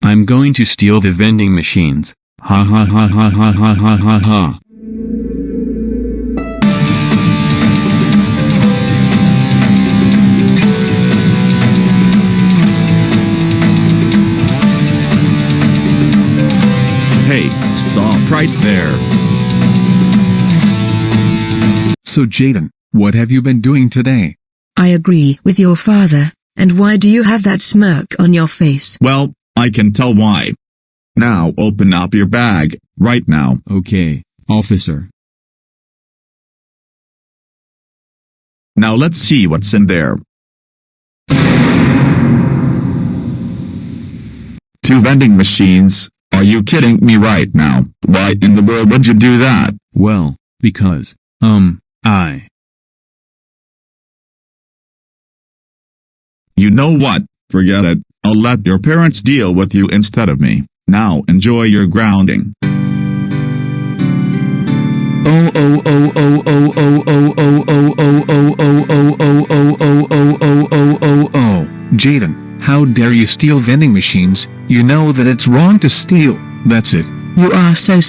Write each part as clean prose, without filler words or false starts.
I'm going to steal the vending machines. Ha ha ha ha ha ha ha ha ha. Hey, stop right there. So Jaden, what have you been doing today? I agree with your father, and why do you have that smirk on your face? Well, I can tell why. Now open up your bag, right now. Okay, officer. Now let's see what's in there. 2 vending machines. Are you kidding me right now? Why in the world would you do that? Well, because, You know what? Forget it. I'll let your parents deal with you instead of me. Now enjoy your grounding. Oh oh oh oh oh oh oh oh oh oh oh oh oh oh oh oh oh oh oh oh. Jaden, how dare you steal vending machines? You know that it's wrong to steal. That's it. You are so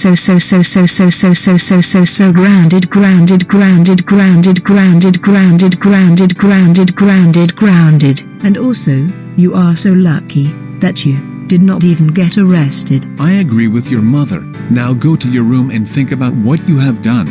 grounded. And also, you are so lucky that you did not even get arrested. I agree with your mother. Now go to your room and think about what you have done.